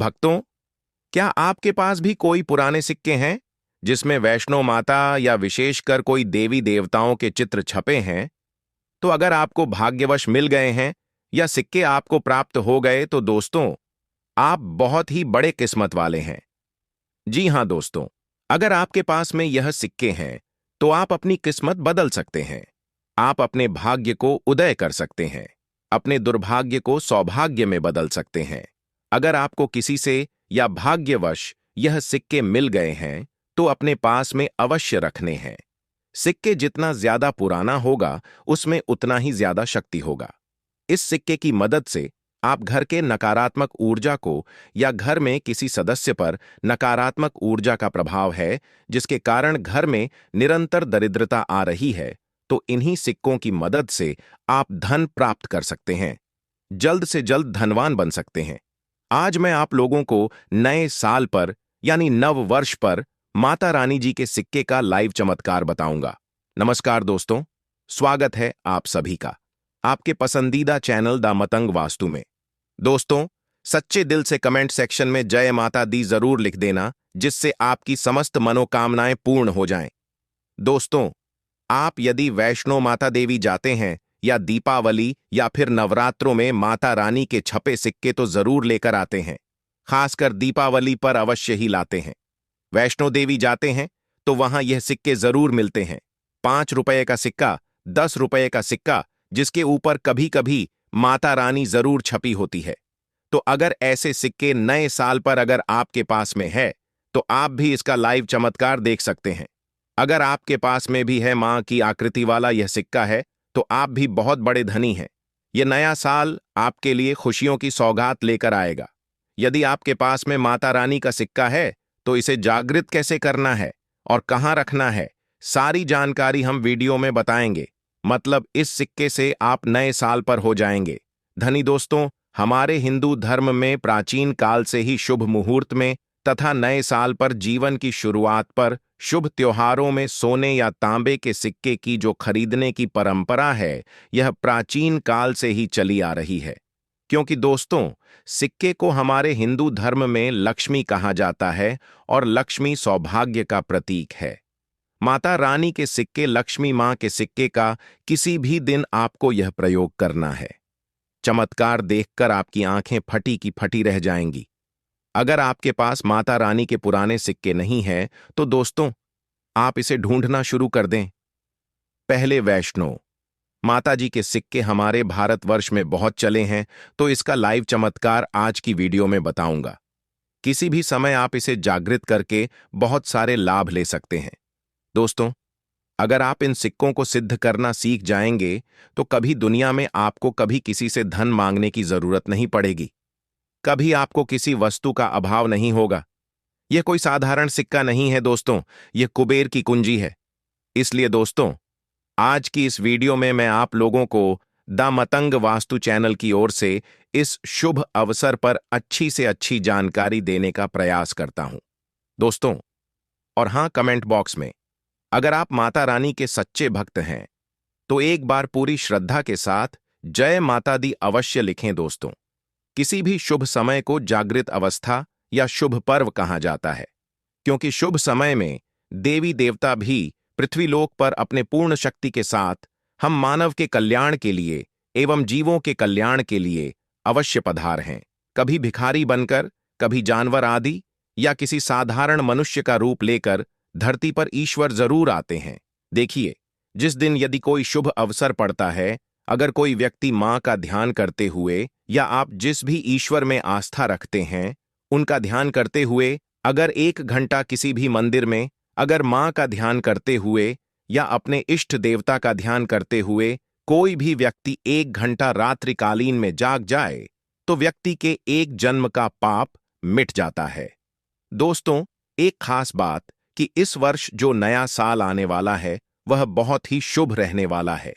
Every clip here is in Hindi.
भक्तों, क्या आपके पास भी कोई पुराने सिक्के हैं जिसमें वैष्णो माता या विशेषकर कोई देवी देवताओं के चित्र छपे हैं? तो अगर आपको भाग्यवश मिल गए हैं या सिक्के आपको प्राप्त हो गए तो दोस्तों, आप बहुत ही बड़े किस्मत वाले हैं। जी हां दोस्तों, अगर आपके पास में यह सिक्के हैं तो आप अपनी किस्मत बदल सकते हैं। आप अपने भाग्य को उदय कर सकते हैं, अपने दुर्भाग्य को सौभाग्य में बदल सकते हैं। अगर आपको किसी से या भाग्यवश यह सिक्के मिल गए हैं तो अपने पास में अवश्य रखने हैं। सिक्के जितना ज्यादा पुराना होगा उसमें उतना ही ज्यादा शक्ति होगा। इस सिक्के की मदद से आप घर के नकारात्मक ऊर्जा को या घर में किसी सदस्य पर नकारात्मक ऊर्जा का प्रभाव है जिसके कारण घर में निरंतर दरिद्रता आ रही है, तो इन्हीं सिक्कों की मदद से आप धन प्राप्त कर सकते हैं, जल्द से जल्द धनवान बन सकते हैं। आज मैं आप लोगों को नए साल पर यानी नव वर्ष पर माता रानी जी के सिक्के का लाइव चमत्कार बताऊंगा। नमस्कार दोस्तों, स्वागत है आप सभी का आपके पसंदीदा चैनल द मतंग वास्तु में। दोस्तों, सच्चे दिल से कमेंट सेक्शन में जय माता दी जरूर लिख देना, जिससे आपकी समस्त मनोकामनाएं पूर्ण हो जाएं। दोस्तों, आप यदि वैष्णो माता देवी जाते हैं या दीपावली या फिर नवरात्रों में माता रानी के छपे सिक्के तो जरूर लेकर आते हैं। खासकर दीपावली पर अवश्य ही लाते हैं। वैष्णो देवी जाते हैं तो वहां यह सिक्के जरूर मिलते हैं। 5 रुपए का सिक्का, 10 रुपए का सिक्का, जिसके ऊपर कभी कभी माता रानी जरूर छपी होती है। तो अगर ऐसे सिक्के नए साल पर अगर आपके पास में है तो आप भी इसका लाइव चमत्कार देख सकते हैं। अगर आपके पास में भी है मां की आकृति वाला यह सिक्का है तो आप भी बहुत बड़े धनी हैं। यह नया साल आपके लिए खुशियों की सौगात लेकर आएगा। यदि आपके पास में माता रानी का सिक्का है तो इसे जागृत कैसे करना है और कहां रखना है, सारी जानकारी हम वीडियो में बताएंगे। मतलब इस सिक्के से आप नए साल पर हो जाएंगे धनी। दोस्तों, हमारे हिंदू धर्म में प्राचीन काल से ही शुभ मुहूर्त में तथा नए साल पर जीवन की शुरुआत पर शुभ त्योहारों में सोने या तांबे के सिक्के की जो खरीदने की परंपरा है, यह प्राचीन काल से ही चली आ रही है। क्योंकि दोस्तों, सिक्के को हमारे हिंदू धर्म में लक्ष्मी कहा जाता है और लक्ष्मी सौभाग्य का प्रतीक है। माता रानी के सिक्के, लक्ष्मी मां के सिक्के का किसी भी दिन आपको यह प्रयोग करना है। चमत्कार देखकर आपकी आंखें फटी की फटी रह जाएंगी। अगर आपके पास माता रानी के पुराने सिक्के नहीं हैं तो दोस्तों, आप इसे ढूंढना शुरू कर दें। पहले वैष्णो माता जी के सिक्के हमारे भारतवर्ष में बहुत चले हैं, तो इसका लाइव चमत्कार आज की वीडियो में बताऊंगा। किसी भी समय आप इसे जागृत करके बहुत सारे लाभ ले सकते हैं। दोस्तों, अगर आप इन सिक्कों को सिद्ध करना सीख जाएंगे तो कभी दुनिया में आपको कभी किसी से धन मांगने की जरूरत नहीं पड़ेगी। कभी आपको किसी वस्तु का अभाव नहीं होगा। यह कोई साधारण सिक्का नहीं है दोस्तों, यह कुबेर की कुंजी है। इसलिए दोस्तों, आज की इस वीडियो में मैं आप लोगों को द मतंग वास्तु चैनल की ओर से इस शुभ अवसर पर अच्छी से अच्छी जानकारी देने का प्रयास करता हूं दोस्तों। और हां, कमेंट बॉक्स में अगर आप माता रानी के सच्चे भक्त हैं तो एक बार पूरी श्रद्धा के साथ जय माता दी अवश्य लिखें दोस्तों। किसी भी शुभ समय को जागृत अवस्था या शुभ पर्व कहा जाता है, क्योंकि शुभ समय में देवी देवता भी पृथ्वीलोक पर अपने पूर्ण शक्ति के साथ हम मानव के कल्याण के लिए एवं जीवों के कल्याण के लिए अवश्य पधार हैं। कभी भिखारी बनकर, कभी जानवर आदि या किसी साधारण मनुष्य का रूप लेकर धरती पर ईश्वर जरूर आते हैं। देखिए, जिस दिन यदि कोई शुभ अवसर पड़ता है, अगर कोई व्यक्ति मां का ध्यान करते हुए या आप जिस भी ईश्वर में आस्था रखते हैं उनका ध्यान करते हुए अगर 1 घंटा किसी भी मंदिर में अगर मां का ध्यान करते हुए या अपने इष्ट देवता का ध्यान करते हुए कोई भी व्यक्ति 1 घंटा रात्रिकालीन में जाग जाए तो व्यक्ति के एक जन्म का पाप मिट जाता है। दोस्तों, एक खास बात कि इस वर्ष जो नया साल आने वाला है वह बहुत ही शुभ रहने वाला है।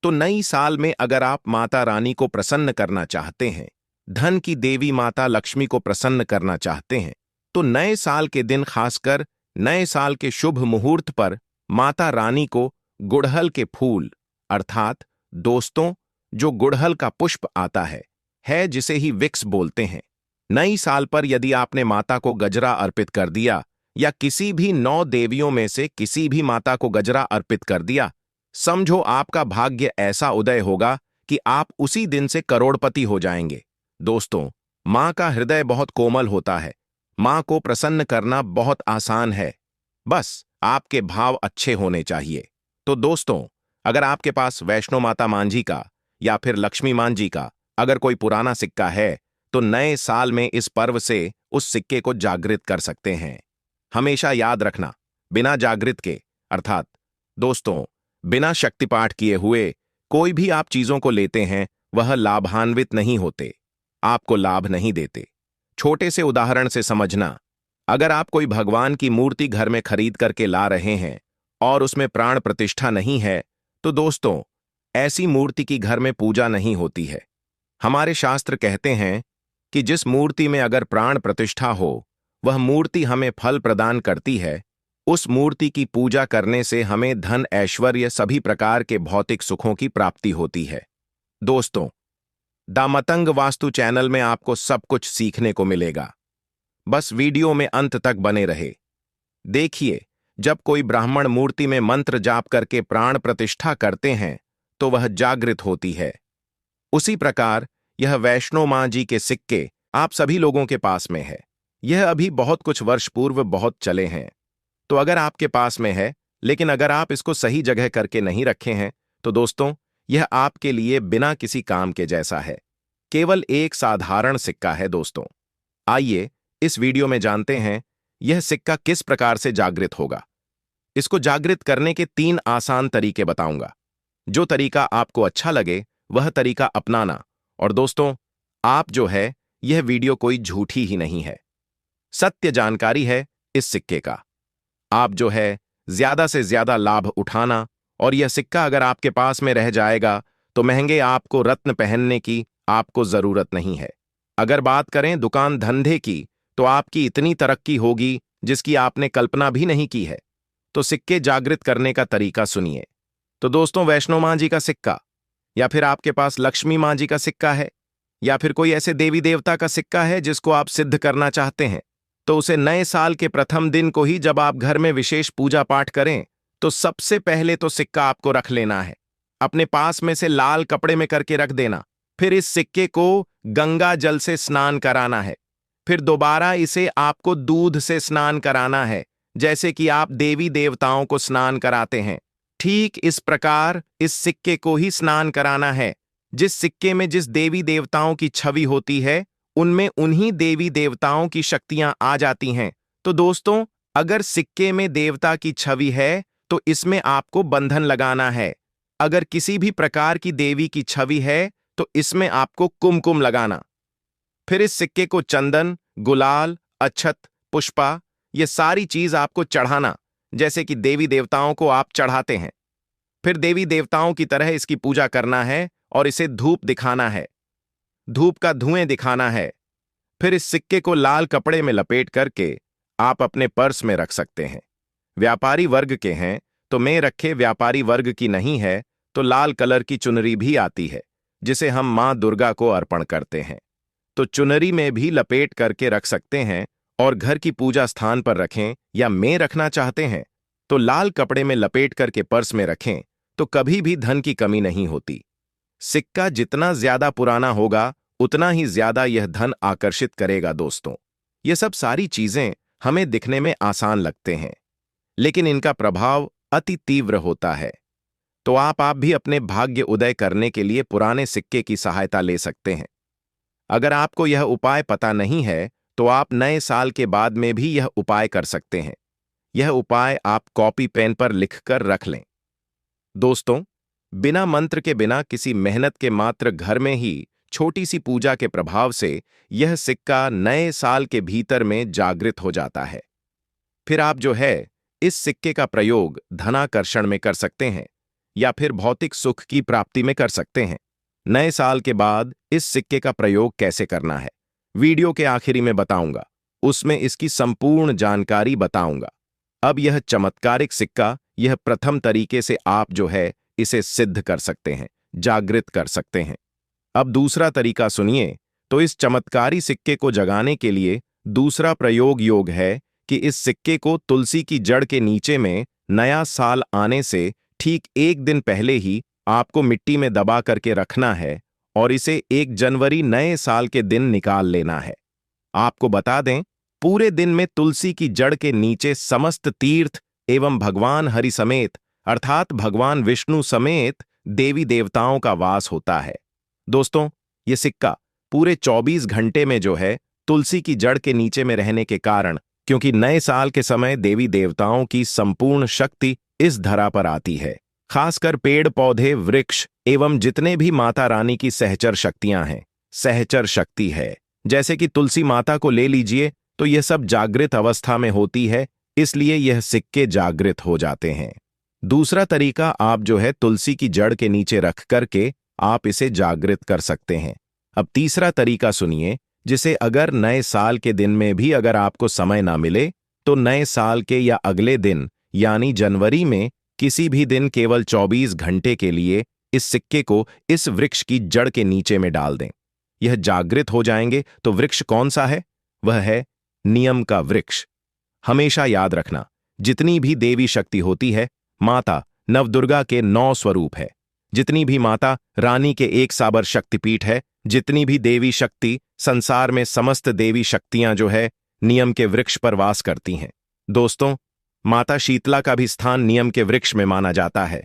तो नई साल में अगर आप माता रानी को प्रसन्न करना चाहते हैं, धन की देवी माता लक्ष्मी को प्रसन्न करना चाहते हैं, तो नए साल के दिन, खासकर नए साल के शुभ मुहूर्त पर माता रानी को गुड़हल के फूल अर्थात दोस्तों जो गुड़हल का पुष्प आता है जिसे ही विक्स बोलते हैं, नई साल पर यदि आपने माता को गजरा अर्पित कर दिया या किसी भी 9 देवियों में से किसी भी माता को गजरा अर्पित कर दिया, समझो आपका भाग्य ऐसा उदय होगा कि आप उसी दिन से करोड़पति हो जाएंगे। दोस्तों, माँ का हृदय बहुत कोमल होता है। माँ को प्रसन्न करना बहुत आसान है। बस आपके भाव अच्छे होने चाहिए। तो दोस्तों, अगर आपके पास वैष्णो माता मांझी का या फिर लक्ष्मी मांझी का अगर कोई पुराना सिक्का है, तो नए साल में इस पर्व से उस सिक्के को जागृत कर सकते हैं। हमेशा याद रखना, बिना जागृत के अर्थात दोस्तों, बिना शक्तिपाठ किए हुए कोई भी आप चीजों को लेते हैं, वह लाभान्वित नहीं होते, आपको लाभ नहीं देते। छोटे से उदाहरण से समझना, अगर आप कोई भगवान की मूर्ति घर में खरीद करके ला रहे हैं और उसमें प्राण प्रतिष्ठा नहीं है, तो दोस्तों, ऐसी मूर्ति की घर में पूजा नहीं होती है। हमारे शास्त्र कहते हैं कि जिस मूर्ति में अगर प्राण प्रतिष्ठा हो, वह मूर्ति हमें फल प्रदान करती है। उस मूर्ति की पूजा करने से हमें धन, ऐश्वर्य, सभी प्रकार के भौतिक सुखों की प्राप्ति होती है। दोस्तों, द मतंग वास्तु चैनल में आपको सब कुछ सीखने को मिलेगा। बस वीडियो में अंत तक बने रहे। देखिए, जब कोई ब्राह्मण मूर्ति में मंत्र जाप करके प्राण प्रतिष्ठा करते हैं, तो वह जागृत होती है। उसी प्रकार यह वैष्णो मां जी के सिक्के आप सभी लोगों के पास में है। यह अभी बहुत कुछ वर्ष पूर्व बहुत चले हैं। तो अगर आपके पास में है, लेकिन अगर आप इसको सही जगह करके नहीं रखे हैं, तो दोस्तों, यह आपके लिए बिना किसी काम के जैसा है। केवल एक साधारण सिक्का है। दोस्तों, आइए इस वीडियो में जानते हैं यह सिक्का किस प्रकार से जागृत होगा। इसको जागृत करने के 3 आसान तरीके बताऊंगा। जो तरीका आपको अच्छा लगे वह तरीका अपनाना। और दोस्तों, आप जो है, यह वीडियो कोई झूठी ही नहीं है, सत्य जानकारी है इस सिक्के का। आप जो है ज्यादा से ज्यादा लाभ उठाना, और यह सिक्का अगर आपके पास में रह जाएगा तो महंगे आपको रत्न पहनने की आपको जरूरत नहीं है। अगर बात करें दुकान धंधे की, तो आपकी इतनी तरक्की होगी जिसकी आपने कल्पना भी नहीं की है। तो सिक्के जागृत करने का तरीका सुनिए। तो दोस्तों, वैष्णो मां जी का सिक्का, या फिर आपके पास लक्ष्मी मां जी का सिक्का है, या फिर कोई ऐसे देवी देवता का सिक्का है जिसको आप सिद्ध करना चाहते हैं, तो उसे नए साल के प्रथम दिन को ही जब आप घर में विशेष पूजा पाठ करें, तो सबसे पहले तो सिक्का आपको रख लेना है। अपने पास में से लाल कपड़े में करके रख देना। फिर इस सिक्के को गंगा जल से स्नान कराना है। फिर दोबारा इसे आपको दूध से स्नान कराना है, जैसे कि आप देवी देवताओं को स्नान कराते हैं। ठीक इस प्रकार इस सिक्के को ही स्नान कराना है। जिस सिक्के में जिस देवी देवताओं की छवि होती है, उनमें उन्हीं देवी देवताओं की शक्तियां आ जाती हैं। तो दोस्तों, अगर सिक्के में देवता की छवि है, तो इसमें आपको बंधन लगाना है। अगर किसी भी प्रकार की देवी की छवि है, तो इसमें आपको कुमकुम लगाना। फिर इस सिक्के को चंदन, गुलाल, अक्षत, पुष्पा, ये सारी चीज आपको चढ़ाना, जैसे कि देवी देवताओं को आप चढ़ाते हैं। फिर देवी देवताओं की तरह इसकी पूजा करना है और इसे धूप दिखाना है, धूप का धुएं दिखाना है। फिर इस सिक्के को लाल कपड़े में लपेट करके आप अपने पर्स में रख सकते हैं। व्यापारी वर्ग के हैं तो में रखे, व्यापारी वर्ग की नहीं है तो लाल कलर की चुनरी भी आती है, जिसे हम मां दुर्गा को अर्पण करते हैं। तो चुनरी में भी लपेट करके रख सकते हैं और घर की पूजा स्थान पर रखें, या में रखना चाहते हैं तो लाल कपड़े में लपेट करके पर्स में रखें, तो कभी भी धन की कमी नहीं होती। सिक्का जितना ज्यादा पुराना होगा, उतना ही ज्यादा यह धन आकर्षित करेगा। दोस्तों, ये सब सारी चीजें हमें दिखने में आसान लगते हैं, लेकिन इनका प्रभाव अति तीव्र होता है। तो आप भी अपने भाग्य उदय करने के लिए पुराने सिक्के की सहायता ले सकते हैं। अगर आपको यह उपाय पता नहीं है, तो आप नए साल के बाद में भी यह उपाय कर सकते हैं। यह उपाय आप कॉपी पेन पर लिखकर रख लें। दोस्तों, बिना मंत्र के, बिना किसी मेहनत के, मात्र घर में ही छोटी सी पूजा के प्रभाव से यह सिक्का नए साल के भीतर में जागृत हो जाता है। फिर आप जो है इस सिक्के का प्रयोग धनाकर्षण में कर सकते हैं, या फिर भौतिक सुख की प्राप्ति में कर सकते हैं। नए साल के बाद इस सिक्के का प्रयोग कैसे करना है, वीडियो के आखिरी में बताऊंगा। उसमें इसकी संपूर्ण जानकारी बताऊंगा। अब यह चमत्कारिक सिक्का, यह प्रथम तरीके से आप जो है इसे सिद्ध कर सकते हैं, जागृत कर सकते हैं। अब दूसरा तरीका सुनिए, तो इस चमत्कारी सिक्के को जगाने के लिए दूसरा प्रयोग योग है कि इस सिक्के को तुलसी की जड़ के नीचे में नया साल आने से ठीक एक दिन पहले ही आपको मिट्टी में दबा करके रखना है और इसे 1 जनवरी नए साल के दिन निकाल लेना है। आपको बता दें, पूरे दिन में तुलसी की जड़ के नीचे समस्त तीर्थ एवं भगवान हरि समेत अर्थात भगवान विष्णु समेत देवी देवताओं का वास होता है। दोस्तों, ये सिक्का पूरे 24 घंटे में जो है तुलसी की जड़ के नीचे में रहने के कारण, क्योंकि नए साल के समय देवी देवताओं की संपूर्ण शक्ति इस धरा पर आती है, खासकर पेड़ पौधे वृक्ष एवं जितने भी माता रानी की सहचर शक्तियां हैं, सहचर शक्ति है, जैसे कि तुलसी माता को ले लीजिए, तो यह सब जागृत अवस्था में होती है, इसलिए यह सिक्के जागृत हो जाते हैं। दूसरा तरीका आप जो है तुलसी की जड़ के नीचे रख करके आप इसे जागृत कर सकते हैं। अब तीसरा तरीका सुनिए, जिसे अगर नए साल के दिन में भी अगर आपको समय ना मिले तो नए साल के या अगले दिन यानी जनवरी में किसी भी दिन केवल 24 घंटे के लिए इस सिक्के को इस वृक्ष की जड़ के नीचे में डाल दें। यह जागृत हो जाएंगे। तो वृक्ष कौन सा है? वह है नियम का वृक्ष। हमेशा याद रखना, जितनी भी देवी शक्ति होती है, माता नवदुर्गा के 9 स्वरूप है। जितनी भी माता रानी के एक साबर शक्तिपीठ है, जितनी भी देवी शक्ति संसार में समस्त देवी शक्तियां जो है नियम के वृक्ष पर वास करती हैं। दोस्तों, माता शीतला का भी स्थान नियम के वृक्ष में माना जाता है।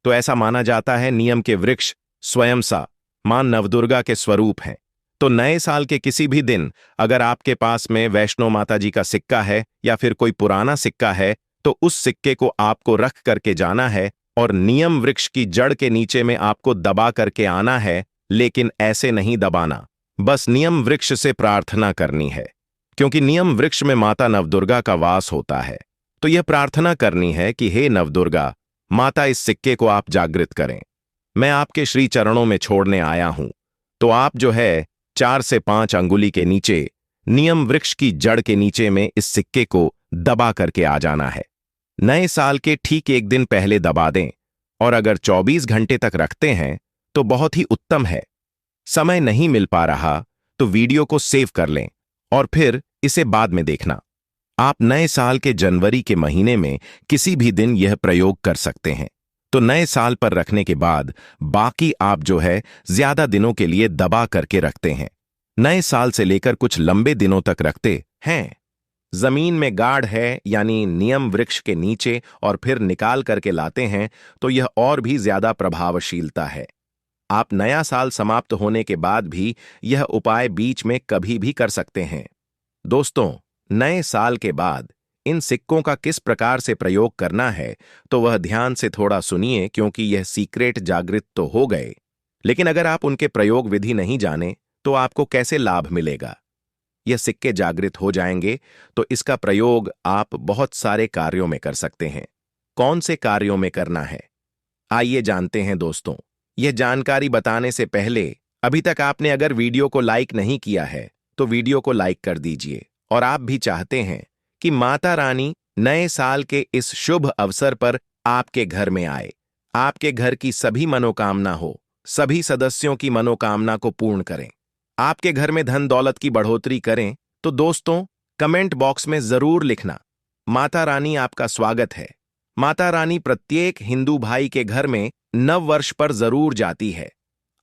तो ऐसा माना जाता है नियम के वृक्ष स्वयं सा मां नवदुर्गा के स्वरूप हैं। तो नए साल के किसी भी दिन अगर आपके पास में वैष्णो माता जी का सिक्का है या फिर कोई पुराना सिक्का है, तो उस सिक्के को आपको रख करके जाना है और नियम वृक्ष की जड़ के नीचे में आपको दबा करके आना है। लेकिन ऐसे नहीं दबाना, बस नियम वृक्ष से प्रार्थना करनी है, क्योंकि नियम वृक्ष में माता नवदुर्गा का वास होता है। तो यह प्रार्थना करनी है कि हे नवदुर्गा माता, इस सिक्के को आप जागृत करें, मैं आपके श्री चरणों में छोड़ने आया हूं। तो आप जो है 4 से 5 अंगुली के नीचे नियम वृक्ष की जड़ के नीचे में इस सिक्के को दबा करके आ जाना है। नए साल के ठीक एक दिन पहले दबा दें, और अगर 24 घंटे तक रखते हैं तो बहुत ही उत्तम है। समय नहीं मिल पा रहा तो वीडियो को सेव कर लें और फिर इसे बाद में देखना। आप नए साल के जनवरी के महीने में किसी भी दिन यह प्रयोग कर सकते हैं। तो नए साल पर रखने के बाद बाकी आप जो है ज्यादा दिनों के लिए दबा करके रखते हैं। नए साल से लेकर कुछ लंबे दिनों तक रखते हैं। जमीन में गाढ़ है यानी नियम वृक्ष के नीचे और फिर निकाल करके लाते हैं, तो यह और भी ज्यादा प्रभावशीलता है। आप नया साल समाप्त होने के बाद भी यह उपाय बीच में कभी भी कर सकते हैं। दोस्तों, नए साल के बाद इन सिक्कों का किस प्रकार से प्रयोग करना है तो वह ध्यान से थोड़ा सुनिए, क्योंकि यह सीक्रेट जागृत तो हो गए, लेकिन अगर आप उनके प्रयोग विधि नहीं जाने तो आपको कैसे लाभ मिलेगा। यह सिक्के जागृत हो जाएंगे तो इसका प्रयोग आप बहुत सारे कार्यों में कर सकते हैं। कौन से कार्यों में करना है, आइए जानते हैं। दोस्तों, यह जानकारी बताने से पहले अभी तक आपने अगर वीडियो को लाइक नहीं किया है तो वीडियो को लाइक कर दीजिए, और आप भी चाहते हैं कि माता रानी नए साल के इस शुभ अवसर पर आपके घर में आए, आपके घर की सभी मनोकामना हो, सभी सदस्यों की मनोकामना को पूर्ण करें, आपके घर में धन दौलत की बढ़ोतरी करें, तो दोस्तों कमेंट बॉक्स में जरूर लिखना, माता रानी आपका स्वागत है। माता रानी प्रत्येक हिंदू भाई के घर में नव वर्ष पर जरूर जाती है।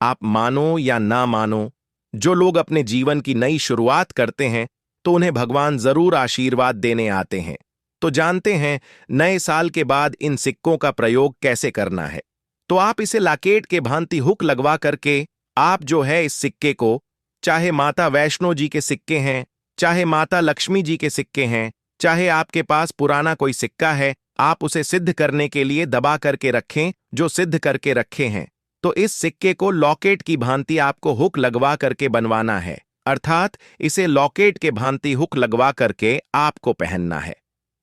आप मानो या ना मानो, जो लोग अपने जीवन की नई शुरुआत करते हैं तो उन्हें भगवान जरूर आशीर्वाद देने आते हैं। तो जानते हैं नए साल के बाद इन सिक्कों का प्रयोग कैसे करना है। तो आप इसे लाकेट के भांति हुक लगवा करके आप जो है इस सिक्के को, चाहे माता वैष्णो जी के सिक्के हैं, चाहे माता लक्ष्मी जी के सिक्के हैं, चाहे आपके पास पुराना कोई सिक्का है, आप उसे सिद्ध करने के लिए दबा करके रखें जो सिद्ध करके रखे हैं। तो इस सिक्के को लॉकेट की भांति आपको हुक लगवा करके बनवाना है, अर्थात इसे लॉकेट के भांति हुक लगवा करके आपको पहनना है।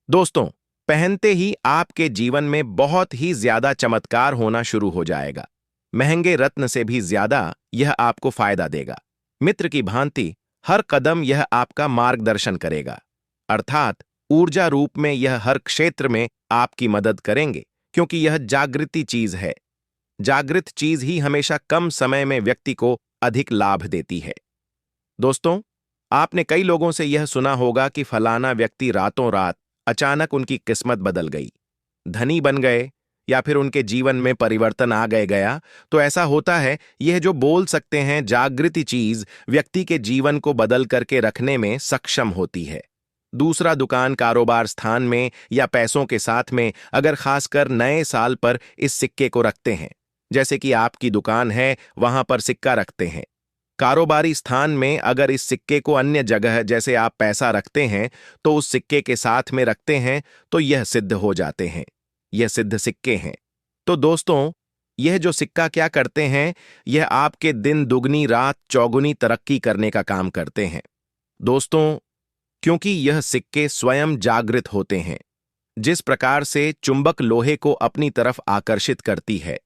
दोस्तों, पहनते ही आपके जीवन में बहुत ही ज्यादा चमत्कार होना शुरू हो जाएगा। महंगे रत्न से भी ज्यादा यह आपको फायदा देगा। मित्र की भांति हर कदम यह आपका मार्गदर्शन करेगा, अर्थात ऊर्जा रूप में यह हर क्षेत्र में आपकी मदद करेंगे, क्योंकि यह जागृति चीज है। जागृत चीज ही हमेशा कम समय में व्यक्ति को अधिक लाभ देती है। दोस्तों, आपने कई लोगों से यह सुना होगा कि फलाना व्यक्ति रातों रात अचानक उनकी किस्मत बदल गई, धनी बन गए या फिर उनके जीवन में परिवर्तन आ गया। तो ऐसा होता है, यह जो बोल सकते हैं जागृति चीज व्यक्ति के जीवन को बदल करके रखने में सक्षम होती है। दूसरा दुकान, कारोबार स्थान में या पैसों के साथ में अगर खासकर नए साल पर इस सिक्के को रखते हैं, जैसे कि आपकी दुकान है वहां पर सिक्का रखते हैं। कारोबारी स्थान में अगर इस सिक्के को अन्य जगह जैसे आप पैसा रखते हैं तो उस सिक्के के साथ में रखते हैं तो यह सिद्ध हो जाते हैं। यह सिद्ध सिक्के हैं। तो दोस्तों, यह जो सिक्का क्या करते हैं, यह आपके दिन दुगनी रात चौगुनी तरक्की करने का काम करते हैं। दोस्तों, क्योंकि यह सिक्के स्वयं जागृत होते हैं। जिस प्रकार से चुंबक लोहे को अपनी तरफ आकर्षित करती है,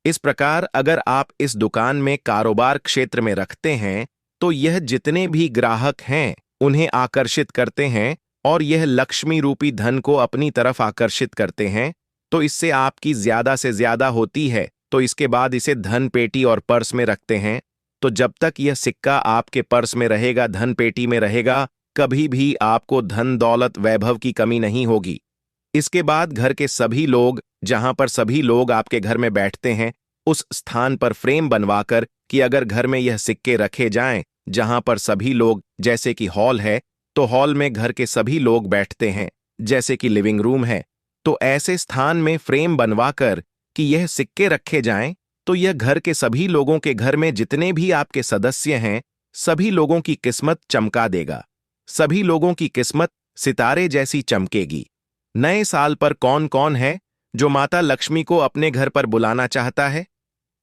इस प्रकार अगर आप इस दुकान में कारोबार क्षेत्र में रखते हैं तो यह जितने भी ग्राहक हैं उन्हें आकर्षित करते हैं और यह लक्ष्मी रूपी धन को अपनी तरफ आकर्षित करते हैं। तो इससे आपकी ज्यादा से ज्यादा होती है। तो इसके बाद इसे धन पेटी और पर्स में रखते हैं। तो जब तक यह सिक्का आपके पर्स में रहेगा, धन पेटी में रहेगा, कभी भी आपको धन दौलत वैभव की कमी नहीं होगी। इसके बाद घर के सभी लोग, जहां पर सभी लोग आपके घर में बैठते हैं, उस स्थान पर फ्रेम बनवाकर कि अगर घर में यह सिक्के रखे जाएं, जहां पर सभी लोग, जैसे कि हॉल है तो हॉल में घर के सभी लोग बैठते हैं, जैसे कि लिविंग रूम है, तो ऐसे स्थान में फ्रेम बनवाकर कि यह सिक्के रखे जाएं, तो यह घर के सभी लोगों के घर में जितने भी आपके सदस्य हैं, सभी लोगों की किस्मत चमका देगा। सभी लोगों की किस्मत सितारे जैसी चमकेगी। नए साल पर कौन कौन है जो माता लक्ष्मी को अपने घर पर बुलाना चाहता है?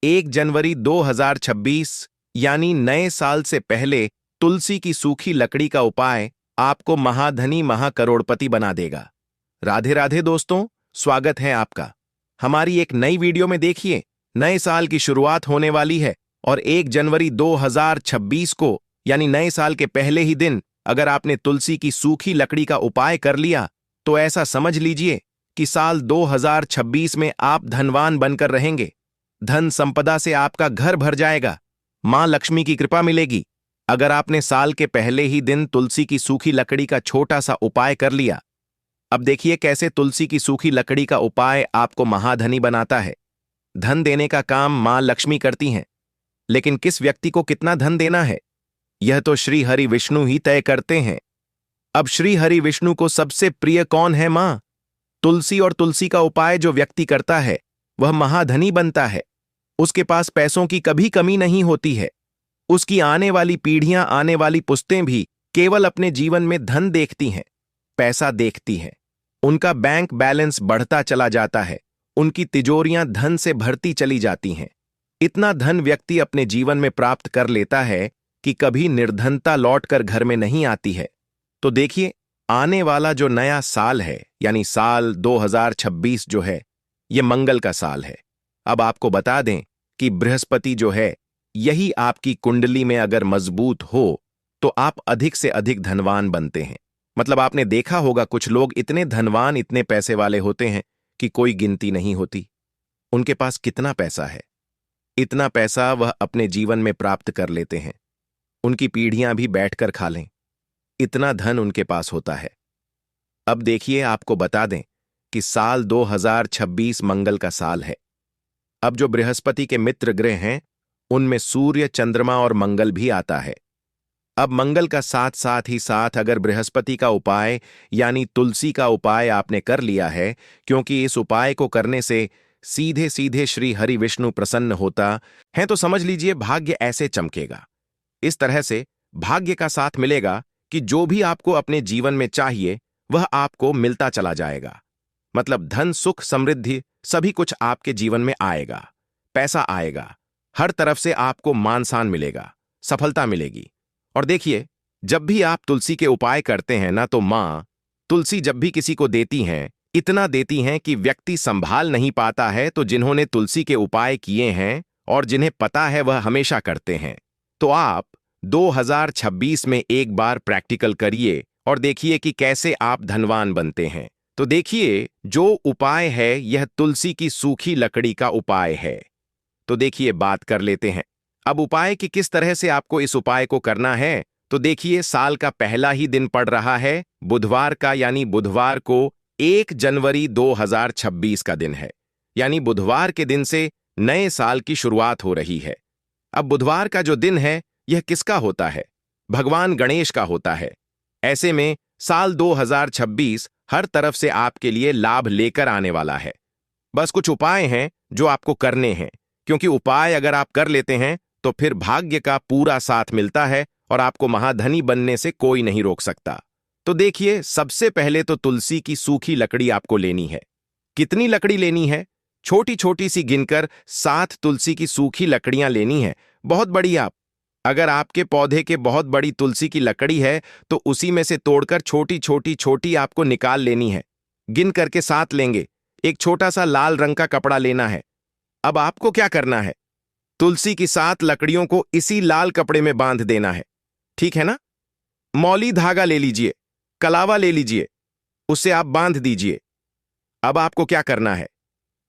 1 जनवरी 2026 यानी नए साल से पहले तुलसी की सूखी लकड़ी का उपाय आपको महाधनी महाकरोड़पति बना देगा। राधे राधे दोस्तों, स्वागत है आपका हमारी एक नई वीडियो में। देखिए, नए साल की शुरुआत होने वाली है और 1 जनवरी 2026 को यानी नए साल के पहले ही दिन अगर आपने तुलसी की सूखी लकड़ी का उपाय कर लिया तो ऐसा समझ लीजिए कि साल 2026 में आप धनवान बनकर रहेंगे। धन संपदा से आपका घर भर जाएगा। मां लक्ष्मी की कृपा मिलेगी। अगर आपने साल के पहले ही दिन तुलसी की सूखी लकड़ी का छोटा सा उपाय कर लिया। अब देखिए कैसे तुलसी की सूखी लकड़ी का उपाय आपको महाधनी बनाता है। धन देने का काम मां लक्ष्मी करती हैं, लेकिन किस व्यक्ति को कितना धन देना है, यह तो श्री हरि विष्णु ही तय करते हैं। अब श्री हरि विष्णु को सबसे प्रिय कौन है? मां। तुलसी और तुलसी का उपाय जो व्यक्ति करता है वह महाधनी बनता है। उसके पास पैसों की कभी कमी नहीं होती है। उसकी आने वाली पीढ़ियां, आने वाली पुश्तें भी केवल अपने जीवन में धन देखती हैं, पैसा देखती हैं। उनका बैंक बैलेंस बढ़ता चला जाता है। उनकी तिजोरियां धन से भरती चली जाती हैं। इतना धन व्यक्ति अपने जीवन में प्राप्त कर लेता है कि कभी निर्धनता लौटकर घर में नहीं आती है। तो देखिए, आने वाला जो नया साल है यानी साल 2026 जो है, यह मंगल का साल है। अब आपको बता दें कि बृहस्पति जो है, यही आपकी कुंडली में अगर मजबूत हो तो आप अधिक से अधिक धनवान बनते हैं। मतलब आपने देखा होगा कुछ लोग इतने धनवान, इतने पैसे वाले होते हैं कि कोई गिनती नहीं होती। उनके पास कितना पैसा है, इतना पैसा वह अपने जीवन में प्राप्त कर लेते हैं। उनकी पीढ़ियां भी बैठकर खा लें, इतना धन उनके पास होता है। अब देखिए, आपको बता दें कि साल 2026 मंगल का साल है। अब जो बृहस्पति के मित्र ग्रह हैं, उनमें सूर्य, चंद्रमा और मंगल भी आता है। अब मंगल का साथ साथ ही साथ अगर बृहस्पति का उपाय यानी तुलसी का उपाय आपने कर लिया है, क्योंकि इस उपाय को करने से सीधे सीधे श्री हरि विष्णु प्रसन्न होता है, तो समझ लीजिए भाग्य ऐसे चमकेगा। इस तरह से भाग्य का साथ मिलेगा कि जो भी आपको अपने जीवन में चाहिए वह आपको मिलता चला जाएगा। मतलब धन, सुख, समृद्धि सभी कुछ आपके जीवन में आएगा। पैसा आएगा, हर तरफ से आपको मान सम्मान मिलेगा, सफलता मिलेगी। और देखिए, जब भी आप तुलसी के उपाय करते हैं ना, तो मां तुलसी जब भी किसी को देती हैं, इतना देती हैं कि व्यक्ति संभाल नहीं पाता है। तो जिन्होंने तुलसी के उपाय किए हैं और जिन्हें पता है वह हमेशा करते हैं। तो आप 2026 में एक बार प्रैक्टिकल करिए और देखिए कि कैसे आप धनवान बनते हैं। तो देखिए, जो उपाय है यह तुलसी की सूखी लकड़ी का उपाय है। तो देखिए, बात कर लेते हैं अब उपाय कि किस तरह से आपको इस उपाय को करना है तो देखिए, साल का पहला ही दिन पड़ रहा है बुधवार का, यानी बुधवार को 1 जनवरी 2026 का दिन है। यानी बुधवार के दिन से नए साल की शुरुआत हो रही है। अब बुधवार का जो दिन है, यह किसका होता है? भगवान गणेश का होता है। ऐसे में साल 2026 हर तरफ से आपके लिए लाभ लेकर आने वाला है। बस कुछ उपाय हैं जो आपको करने हैं, क्योंकि उपाय अगर आप कर लेते हैं तो फिर भाग्य का पूरा साथ मिलता है और आपको महाधनी बनने से कोई नहीं रोक सकता। तो देखिए, सबसे पहले तो तुलसी की सूखी लकड़ी आपको लेनी है। कितनी लकड़ी लेनी है? छोटी छोटी सी गिनकर 7 तुलसी की सूखी लकड़ियां लेनी है। बहुत बड़ी आप अगर आपके पौधे के बहुत बड़ी तुलसी की लकड़ी है तो उसी में से तोड़कर छोटी छोटी छोटी आपको निकाल लेनी है। गिन करके 7 लेंगे। एक छोटा सा लाल रंग का कपड़ा लेना है। अब आपको क्या करना है? तुलसी की 7 लकड़ियों को इसी लाल कपड़े में बांध देना है। ठीक है ना? मौली धागा ले लीजिए, कलावा ले लीजिए, उससे आप बांध दीजिए। अब आपको क्या करना है?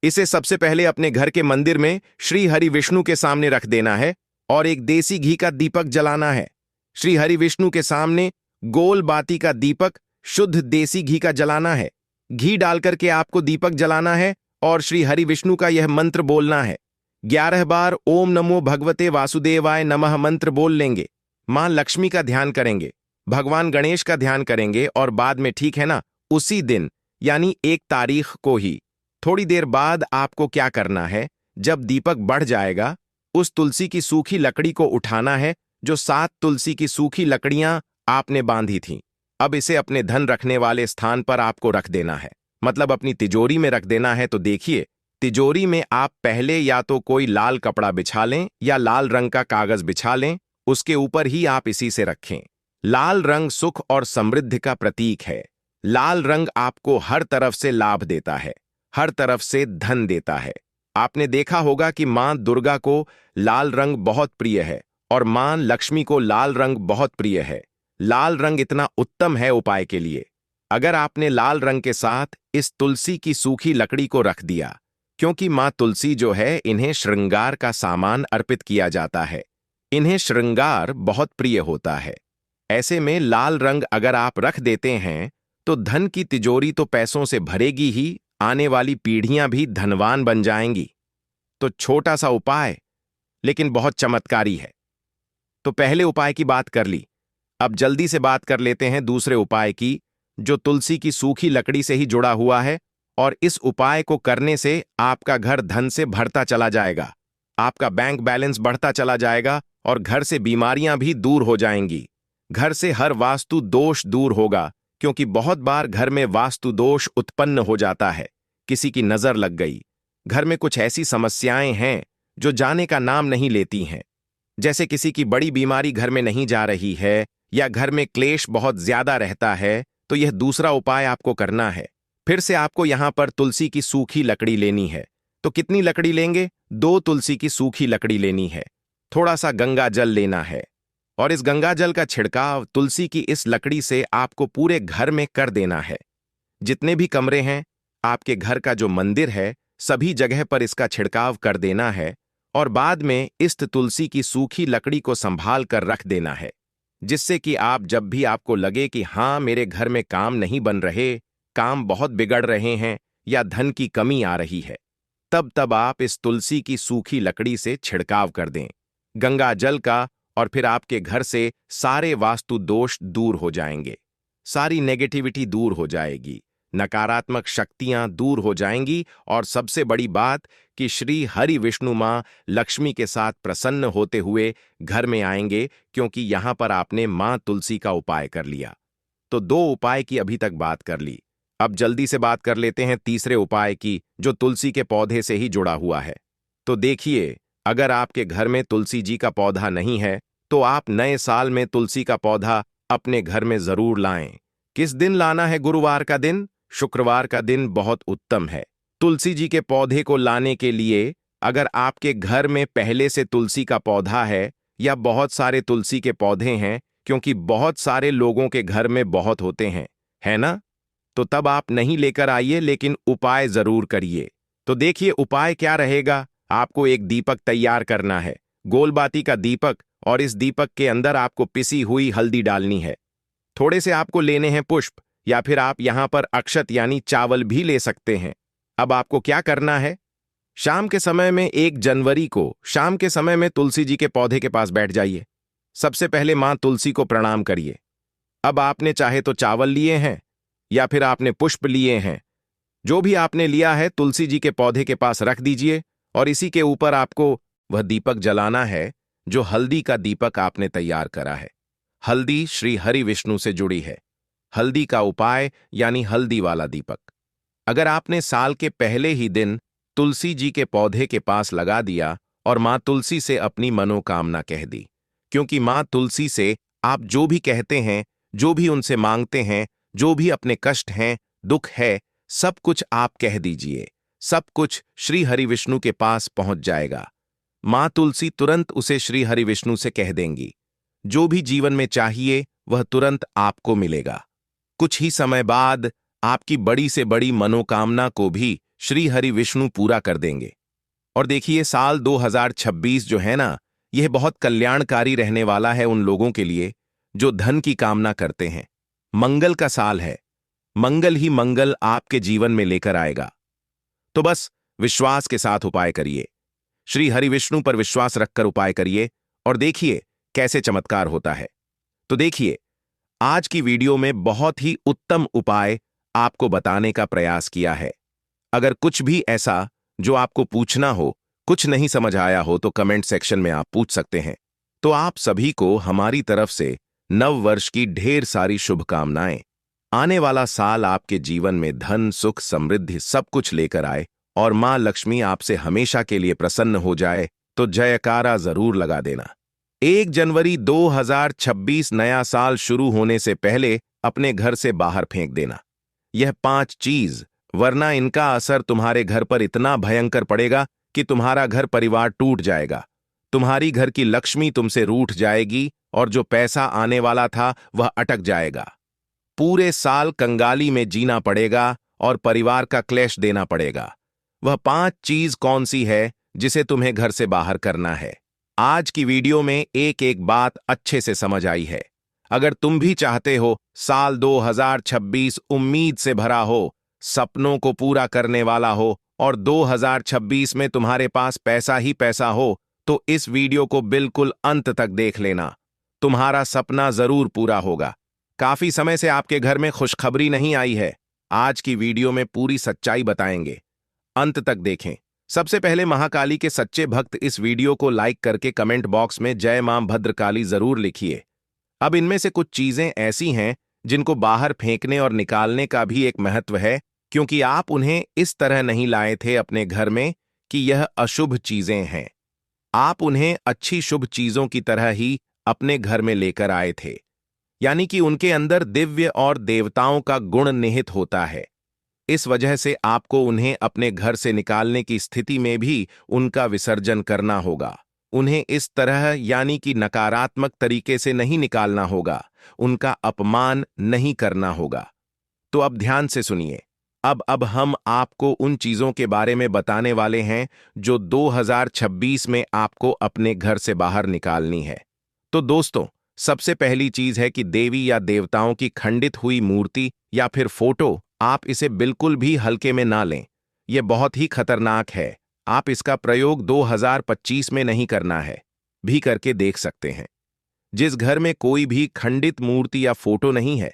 इसे सबसे पहले अपने घर के मंदिर में श्री हरि विष्णु के सामने रख देना है और एक देसी घी का दीपक जलाना है। श्री हरि विष्णु के सामने गोल बाती का दीपक शुद्ध देसी घी का जलाना है। घी डालकर के आपको दीपक जलाना है और श्री हरि विष्णु का यह मंत्र बोलना है। 11 बार ओम नमो भगवते वासुदेवाय नमः मंत्र बोल लेंगे। मां लक्ष्मी का ध्यान करेंगे, भगवान गणेश का ध्यान करेंगे और बाद में, ठीक है ना, उसी दिन यानी 1 तारीख को ही थोड़ी देर बाद आपको क्या करना है? जब दीपक बढ़ जाएगा, उस तुलसी की सूखी लकड़ी को उठाना है जो 7 तुलसी की सूखी लकड़ियां आपने बांधी थीं। अब इसे अपने धन रखने वाले स्थान पर आपको रख देना है, मतलब अपनी तिजोरी में रख देना है। तो देखिए, तिजोरी में आप पहले या तो कोई लाल कपड़ा बिछा लें या लाल रंग का कागज बिछा लें, उसके ऊपर ही आप इसी से रखें। लाल रंग सुख और समृद्धि का प्रतीक है। लाल रंग आपको हर तरफ से लाभ देता है, हर तरफ से धन देता है। आपने देखा होगा कि मां दुर्गा को लाल रंग बहुत प्रिय है और मां लक्ष्मी को लाल रंग बहुत प्रिय है। लाल रंग इतना उत्तम है उपाय के लिए। अगर आपने लाल रंग के साथ इस तुलसी की सूखी लकड़ी को रख दिया, क्योंकि मां तुलसी जो है, इन्हें श्रृंगार का सामान अर्पित किया जाता है। इन्हें श्रृंगार बहुत प्रिय होता है। ऐसे में लाल रंग अगर आप रख देते हैं तो धन की तिजोरी तो पैसों से भरेगी ही, आने वाली पीढ़ियां भी धनवान बन जाएंगी। तो छोटा सा उपाय लेकिन बहुत चमत्कारी है। तो पहले उपाय की बात कर ली, अब जल्दी से बात कर लेते हैं दूसरे उपाय की, जो तुलसी की सूखी लकड़ी से ही जुड़ा हुआ है। और इस उपाय को करने से आपका घर धन से भरता चला जाएगा, आपका बैंक बैलेंस बढ़ता चला जाएगा और घर से बीमारियां भी दूर हो जाएंगी। घर से हर वास्तु दोष दूर होगा, क्योंकि बहुत बार घर में वास्तु दोष उत्पन्न हो जाता है। किसी की नजर लग गई, घर में कुछ ऐसी समस्याएं हैं जो जाने का नाम नहीं लेती हैं। जैसे किसी की बड़ी बीमारी घर में नहीं जा रही है या घर में क्लेश बहुत ज्यादा रहता है, तो यह दूसरा उपाय आपको करना है। फिर से आपको यहां पर तुलसी की सूखी लकड़ी लेनी है। तो कितनी लकड़ी लेंगे? 2 तुलसी की सूखी लकड़ी लेनी है। थोड़ा सा गंगा जल लेना है और इस गंगा जल का छिड़काव तुलसी की इस लकड़ी से आपको पूरे घर में कर देना है। जितने भी कमरे हैं, आपके घर का जो मंदिर है, सभी जगह पर इसका छिड़काव कर देना है और बाद में इस तुलसी की सूखी लकड़ी को संभाल कर रख देना है, जिससे कि आप जब भी आपको लगे कि हाँ, मेरे घर में काम नहीं बन रहे, काम बहुत बिगड़ रहे हैं या धन की कमी आ रही है, तब आप इस तुलसी की सूखी लकड़ी से छिड़काव कर दें गंगा जल का, और फिर आपके घर से सारे वास्तु दोष दूर हो जाएंगे, सारी नेगेटिविटी दूर हो जाएगी, नकारात्मक शक्तियां दूर हो जाएंगी और सबसे बड़ी बात कि श्री हरि विष्णु मां लक्ष्मी के साथ प्रसन्न होते हुए घर में आएंगे, क्योंकि यहां पर आपने मां तुलसी का उपाय कर लिया। तो 2 उपाय की अभी तक बात कर ली। अब जल्दी से बात कर लेते हैं तीसरे उपाय की, जो तुलसी के पौधे से ही जुड़ा हुआ है। तो देखिए, अगर आपके घर में तुलसी जी का पौधा नहीं है तो आप नए साल में तुलसी का पौधा अपने घर में जरूर लाएं। किस दिन लाना है? गुरुवार का दिन, शुक्रवार का दिन बहुत उत्तम है तुलसी जी के पौधे को लाने के लिए। अगर आपके घर में पहले से तुलसी का पौधा है या बहुत सारे तुलसी के पौधे हैं, क्योंकि बहुत सारे लोगों के घर में बहुत होते हैं, है ना? तो तब आप नहीं लेकर आइए, लेकिन उपाय जरूर करिए। तो देखिए, उपाय क्या रहेगा? आपको एक दीपक तैयार करना है, गोलबाती का दीपक, और इस दीपक के अंदर आपको पिसी हुई हल्दी डालनी है। थोड़े से आपको लेने हैं पुष्प, या फिर आप यहां पर अक्षत यानी चावल भी ले सकते हैं। अब आपको क्या करना है? शाम के समय में 1 जनवरी को शाम के समय में तुलसी जी के पौधे के पास बैठ जाइए। सबसे पहले मां तुलसी को प्रणाम करिए। अब आपने चाहे तो चावल लिए हैं या फिर आपने पुष्प लिए हैं, जो भी आपने लिया है तुलसी जी के पौधे के पास रख दीजिए, और इसी के ऊपर आपको वह दीपक जलाना है जो हल्दी का दीपक आपने तैयार करा है। हल्दी श्री हरि विष्णु से जुड़ी है। हल्दी का उपाय यानी हल्दी वाला दीपक अगर आपने साल के पहले ही दिन तुलसी जी के पौधे के पास लगा दिया और मां तुलसी से अपनी मनोकामना कह दी, क्योंकि मां तुलसी से आप जो भी कहते हैं, जो भी उनसे मांगते हैं, जो भी अपने कष्ट हैं, दुख है, सब कुछ आप कह दीजिए। सब कुछ श्री हरि विष्णु के पास पहुंच जाएगा। मां तुलसी तुरंत उसे श्री हरि विष्णु से कह देंगी। जो भी जीवन में चाहिए वह तुरंत आपको मिलेगा। कुछ ही समय बाद आपकी बड़ी से बड़ी मनोकामना को भी श्री हरि विष्णु पूरा कर देंगे। और देखिए, साल 2026 जो है ना, यह बहुत कल्याणकारी रहने वाला है उन लोगों के लिए जो धन की कामना करते हैं। मंगल का साल है। मंगल ही मंगल आपके जीवन में लेकर आएगा। तो बस विश्वास के साथ उपाय करिए। श्री हरि विष्णु पर विश्वास रखकर उपाय करिए और देखिए कैसे चमत्कार होता है। तो देखिए, आज की वीडियो में बहुत ही उत्तम उपाय आपको बताने का प्रयास किया है। अगर कुछ भी ऐसा जो आपको पूछना हो, कुछ नहीं समझ आया हो, तो कमेंट सेक्शन में आप पूछ सकते हैं। तो आप सभी को हमारी तरफ से नव वर्ष की ढेर सारी शुभकामनाएं। आने वाला साल आपके जीवन में धन, सुख, समृद्धि सब कुछ लेकर आए और मां लक्ष्मी आपसे हमेशा के लिए प्रसन्न हो जाए। तो जयकारा जरूर लगा देना। 1 जनवरी 2026 नया साल शुरू होने से पहले अपने घर से बाहर फेंक देना यह 5 चीज, वरना इनका असर तुम्हारे घर पर इतना भयंकर पड़ेगा कि तुम्हारा घर परिवार टूट जाएगा। तुम्हारी घर की लक्ष्मी तुमसे रूठ जाएगी और जो पैसा आने वाला था वह अटक जाएगा। पूरे साल कंगाली में जीना पड़ेगा और परिवार का क्लेश देना पड़ेगा। वह 5 चीज कौन सी है जिसे तुम्हें घर से बाहर करना है? आज की वीडियो में एक एक बात अच्छे से समझ आई है। अगर तुम भी चाहते हो साल 2026 उम्मीद से भरा हो, सपनों को पूरा करने वाला हो और 2026 में तुम्हारे पास पैसा ही पैसा हो, तो इस वीडियो को बिल्कुल अंत तक देख लेना। तुम्हारा सपना जरूर पूरा होगा। काफी समय से आपके घर में खुशखबरी नहीं आई है। आज की वीडियो में पूरी सच्चाई बताएंगे। अंत तक देखें। सबसे पहले महाकाली के सच्चे भक्त इस वीडियो को लाइक करके कमेंट बॉक्स में जय मां भद्रकाली जरूर लिखिए। अब इनमें से कुछ चीजें ऐसी हैं जिनको बाहर फेंकने और निकालने का भी एक महत्व है, क्योंकि आप उन्हें इस तरह नहीं लाए थे अपने घर में कि यह अशुभ चीजें हैं। आप उन्हें अच्छी शुभ चीजों की तरह ही अपने घर में लेकर आए थे, यानी कि उनके अंदर दिव्य और देवताओं का गुण निहित होता है। इस वजह से आपको उन्हें अपने घर से निकालने की स्थिति में भी उनका विसर्जन करना होगा। उन्हें इस तरह यानी कि नकारात्मक तरीके से नहीं निकालना होगा, उनका अपमान नहीं करना होगा। तो अब ध्यान से सुनिए। अब हम आपको उन चीजों के बारे में बताने वाले हैं जो 2026 में आपको अपने घर से बाहर निकालनी है। तो दोस्तों, सबसे पहली चीज है कि देवी या देवताओं की खंडित हुई मूर्ति या फिर फोटो, आप इसे बिल्कुल भी हल्के में ना लें। यह बहुत ही खतरनाक है। आप इसका प्रयोग 2025 में नहीं करना है, भी करके देख सकते हैं। जिस घर में कोई भी खंडित मूर्ति या फोटो नहीं है,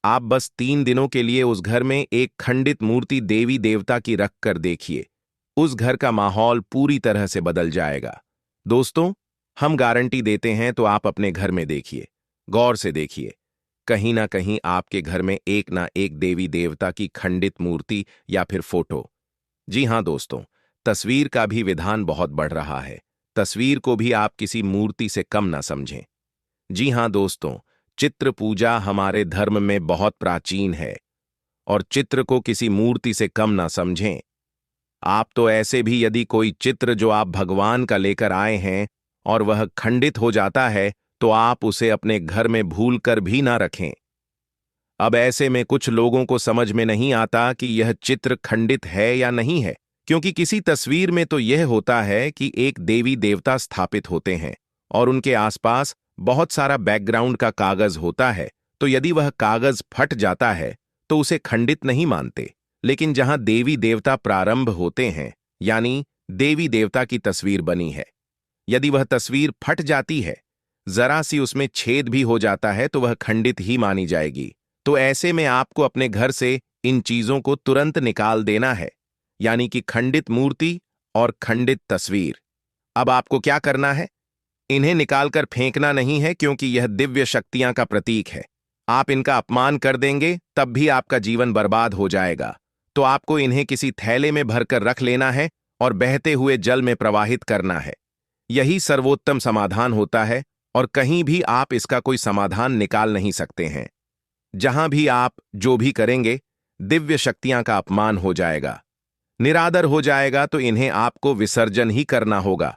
आप बस 3 दिनों के लिए उस घर में एक खंडित मूर्ति देवी देवता की रख कर देखिए। उस घर का माहौल पूरी तरह से बदल जाएगा। दोस्तों, हम गारंटी देते हैं, तो आप अपने घर में देखिए, गौर से देखिए। कहीं ना कहीं आपके घर में एक ना एक देवी देवता की खंडित मूर्ति या फिर फोटो। जी हां दोस्तों, तस्वीर का भी विधान बहुत बढ़ रहा है। तस्वीर को भी आप किसी मूर्ति से कम ना समझें। जी हां दोस्तों, चित्र पूजा हमारे धर्म में बहुत प्राचीन है और चित्र को किसी मूर्ति से कम ना समझें। आप तो ऐसे भी यदि कोई चित्र जो आप भगवान का लेकर आए हैं और वह खंडित हो जाता है, तो आप उसे अपने घर में भूल कर भी ना रखें। अब ऐसे में कुछ लोगों को समझ में नहीं आता कि यह चित्र खंडित है या नहीं है, क्योंकि किसी तस्वीर में तो यह होता है कि एक देवी देवता स्थापित होते हैं और उनके आसपास बहुत सारा बैकग्राउंड का कागज होता है, तो यदि वह कागज फट जाता है तो उसे खंडित नहीं मानते। लेकिन जहां देवी देवता प्रारंभ होते हैं, यानी देवी देवता की तस्वीर बनी है, यदि वह तस्वीर फट जाती है, जरा सी उसमें छेद भी हो जाता है, तो वह खंडित ही मानी जाएगी। तो ऐसे में आपको अपने घर से इन चीजों को तुरंत निकाल देना है, यानी कि खंडित मूर्ति और खंडित तस्वीर। अब आपको क्या करना है? इन्हें निकालकर फेंकना नहीं है, क्योंकि यह दिव्य शक्तियां का प्रतीक है। आप इनका अपमान कर देंगे तब भी आपका जीवन बर्बाद हो जाएगा। तो आपको इन्हें किसी थैले में भरकर रख लेना है और बहते हुए जल में प्रवाहित करना है। यही सर्वोत्तम समाधान होता है और कहीं भी आप इसका कोई समाधान निकाल नहीं सकते हैं। जहां भी आप जो भी करेंगे, दिव्य शक्तियां का अपमान हो जाएगा, निरादर हो जाएगा, तो इन्हें आपको विसर्जन ही करना होगा।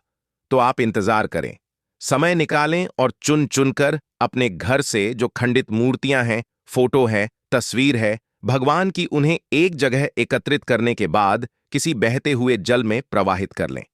तो आप इंतजार करें, समय निकालें और चुन चुनकर अपने घर से जो खंडित मूर्तियां हैं, फोटो है, तस्वीर है, भगवान की, उन्हें एक जगह एकत्रित करने के बाद किसी बहते हुए जल में प्रवाहित कर लें।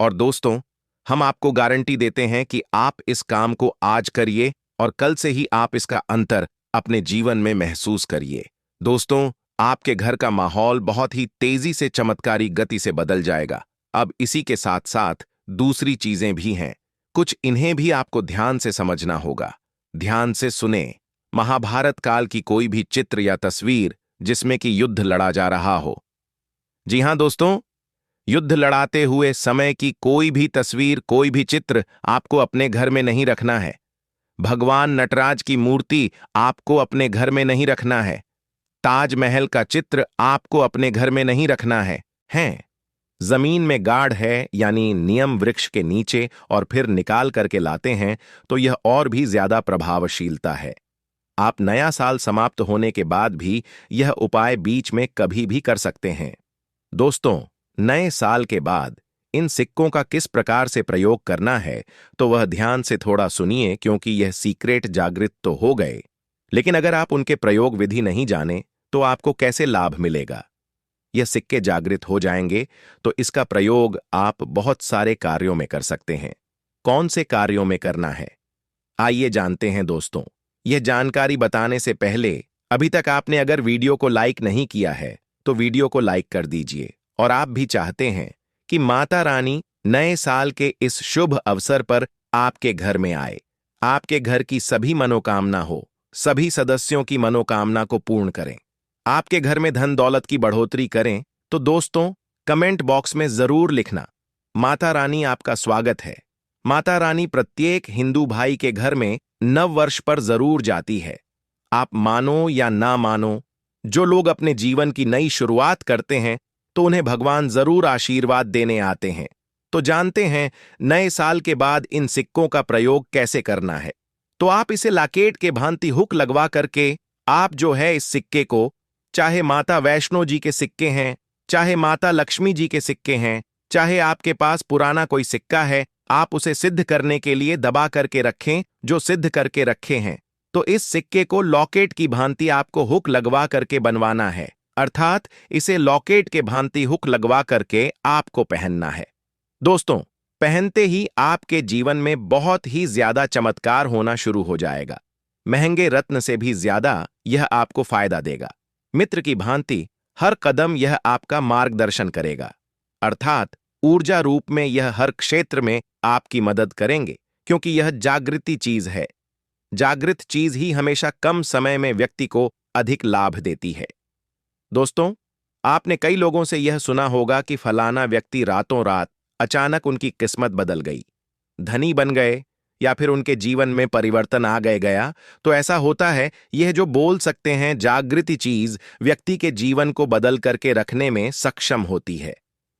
और दोस्तों, हम आपको गारंटी देते हैं कि आप इस काम को आज करिए और कल से ही आप इसका अंतर अपने जीवन में महसूस करिए। दोस्तों, आपके घर का माहौल बहुत ही तेजी से चमत्कारी गति से बदल जाएगा। अब इसी के साथ साथ दूसरी चीजें भी हैं, कुछ इन्हें भी आपको ध्यान से समझना होगा। ध्यान से सुने। महाभारत काल की कोई भी चित्र या तस्वीर जिसमें कि युद्ध लड़ा जा रहा हो, जी हां दोस्तों, युद्ध लड़ाते हुए समय की कोई भी तस्वीर, कोई भी चित्र आपको अपने घर में नहीं रखना है। भगवान नटराज की मूर्ति आपको अपने घर में नहीं रखना है। ताजमहल का चित्र आपको अपने घर में नहीं रखना है। जमीन में गाड़ है, यानी नियम वृक्ष के नीचे, और फिर निकाल करके लाते हैं, तो यह और भी ज्यादा प्रभावशीलता है। आप नया साल समाप्त होने के बाद भी यह उपाय बीच में कभी भी कर सकते हैं। दोस्तों, नए साल के बाद इन सिक्कों का किस प्रकार से प्रयोग करना है, तो वह ध्यान से थोड़ा सुनिए, क्योंकि यह सीक्रेट जागृत तो हो गए, लेकिन अगर आप उनके प्रयोग विधि नहीं जाने तो आपको कैसे लाभ मिलेगा? यह सिक्के जागृत हो जाएंगे तो इसका प्रयोग आप बहुत सारे कार्यों में कर सकते हैं। कौन से कार्यों में करना है, आइए जानते हैं दोस्तों। यह जानकारी बताने से पहले, अभी तक आपने अगर वीडियो को लाइक नहीं किया है तो वीडियो को लाइक कर दीजिए। और आप भी चाहते हैं कि माता रानी नए साल के इस शुभ अवसर पर आपके घर में आए, आपके घर की सभी मनोकामना हो, सभी सदस्यों की मनोकामना को पूर्ण करें, आपके घर में धन दौलत की बढ़ोतरी करें, तो दोस्तों कमेंट बॉक्स में जरूर लिखना, माता रानी आपका स्वागत है। माता रानी प्रत्येक हिंदू भाई के घर में नव वर्ष पर जरूर जाती है। आप मानो या ना मानो, जो लोग अपने जीवन की नई शुरुआत करते हैं तो उन्हें भगवान जरूर आशीर्वाद देने आते हैं। तो जानते हैं नए साल के बाद इन सिक्कों का प्रयोग कैसे करना है। तो आप इसे लॉकेट के भांति हुक लगवा करके, आप जो है इस सिक्के को, चाहे माता वैष्णो जी के सिक्के हैं, चाहे माता लक्ष्मी जी के सिक्के हैं, चाहे आपके पास पुराना कोई सिक्का है, आप उसे सिद्ध करने के लिए दबा करके रखें, जो सिद्ध करके रखे हैं। तो इस सिक्के को लॉकेट की भांति आपको हुक लगवा करके बनवाना है, अर्थात इसे लॉकेट के भांति हुक लगवा करके आपको पहनना है। दोस्तों, पहनते ही आपके जीवन में बहुत ही ज्यादा चमत्कार होना शुरू हो जाएगा। महंगे रत्न से भी ज्यादा यह आपको फायदा देगा। मित्र की भांति हर कदम यह आपका मार्गदर्शन करेगा, अर्थात ऊर्जा रूप में यह हर क्षेत्र में आपकी मदद करेंगे, क्योंकि यह जागृति चीज है। जागृत चीज ही हमेशा कम समय में व्यक्ति को अधिक लाभ देती है। दोस्तों, आपने कई लोगों से यह सुना होगा कि फलाना व्यक्ति रातों रात अचानक उनकी किस्मत बदल गई, धनी बन गए, या फिर उनके जीवन में परिवर्तन आ गया। तो ऐसा होता है, यह जो बोल सकते हैं जागृति चीज व्यक्ति के जीवन को बदल करके रखने में सक्षम होती है।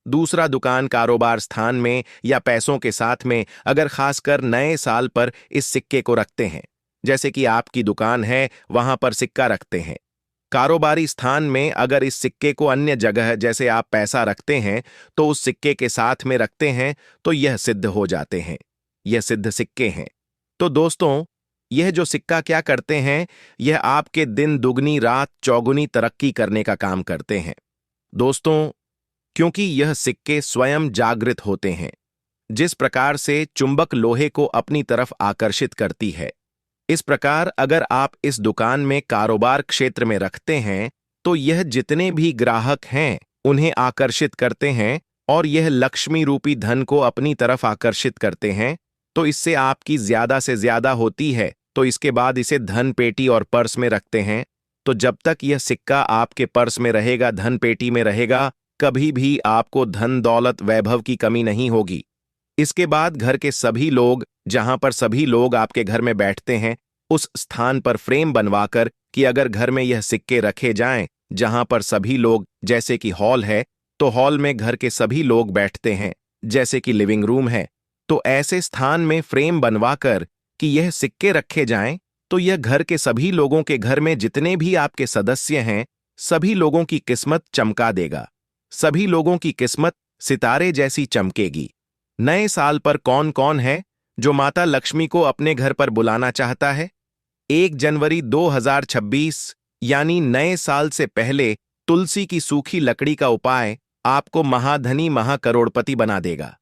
दूसरा दुकान, कारोबार स्थान में या पैसों के साथ में अगर खासकर नए साल पर इस सिक्के को रखते हैं, जैसे कि आपकी दुकान है वहां पर सिक्का रखते हैं, कारोबारी स्थान में अगर इस सिक्के को अन्य जगह जैसे आप पैसा रखते हैं तो उस सिक्के के साथ में रखते हैं, तो यह सिद्ध हो जाते हैं। यह सिद्ध सिक्के हैं। तो दोस्तों, यह जो सिक्का क्या करते हैं, यह आपके दिन दुगनी रात चौगुनी तरक्की करने का काम करते हैं। दोस्तों, क्योंकि यह सिक्के स्वयं जागृत होते हैं, जिस प्रकार से चुंबक लोहे को अपनी तरफ आकर्षित करती है। इस प्रकार अगर आप इस दुकान में कारोबार क्षेत्र में रखते हैं तो यह जितने भी ग्राहक हैं उन्हें आकर्षित करते हैं और यह लक्ष्मी रूपी धन को अपनी तरफ आकर्षित करते हैं, तो इससे आपकी ज्यादा से ज्यादा होती है। तो इसके बाद इसे धन पेटी और पर्स में रखते हैं। तो जब तक यह सिक्का आपके पर्स में रहेगा, धन पेटी में रहेगा, कभी भी आपको धन दौलत वैभव की कमी नहीं होगी। इसके बाद घर के सभी लोग, जहां पर सभी लोग आपके घर में बैठते हैं, उस स्थान पर फ्रेम बनवाकर कि अगर घर में यह सिक्के रखे जाएं जहां पर सभी लोग, जैसे कि हॉल है तो हॉल में घर के सभी लोग बैठते हैं, जैसे कि लिविंग रूम है, तो ऐसे स्थान में फ्रेम बनवाकर कि यह सिक्के रखे जाएं तो यह घर के सभी लोगों के घर में जितने भी आपके सदस्य हैं सभी लोगों की किस्मत चमका देगा। सभी लोगों की किस्मत सितारे जैसी चमकेगी। नए साल पर कौन कौन है जो माता लक्ष्मी को अपने घर पर बुलाना चाहता है? 1 जनवरी 2026 यानी नए साल से पहले तुलसी की सूखी लकड़ी का उपाय आपको महाधनी महाकरोड़पति बना देगा।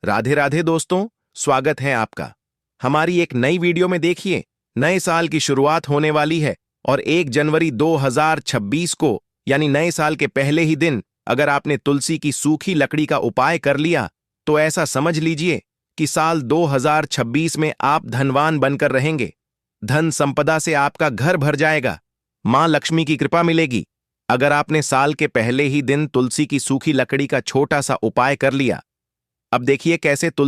राधे राधे दोस्तों, स्वागत है आपका हमारी एक नई वीडियो में। देखिए, नए साल की शुरुआत होने वाली है और 1 जनवरी 2026 को यानी नए साल के पहले ही दिन अगर आपने तुलसी की सूखी लकड़ी का उपाय कर लिया तो ऐसा समझ लीजिए कि साल 2026 में आप धनवान बनकर रहेंगे। धन संपदा से आपका घर भर जाएगा, मां लक्ष्मी की कृपा मिलेगी। अगर आपने साल के पहले ही दिन तुलसी की सूखी लकड़ी का छोटा सा उपाय कर लिया। अब देखिए कैसे तुलसी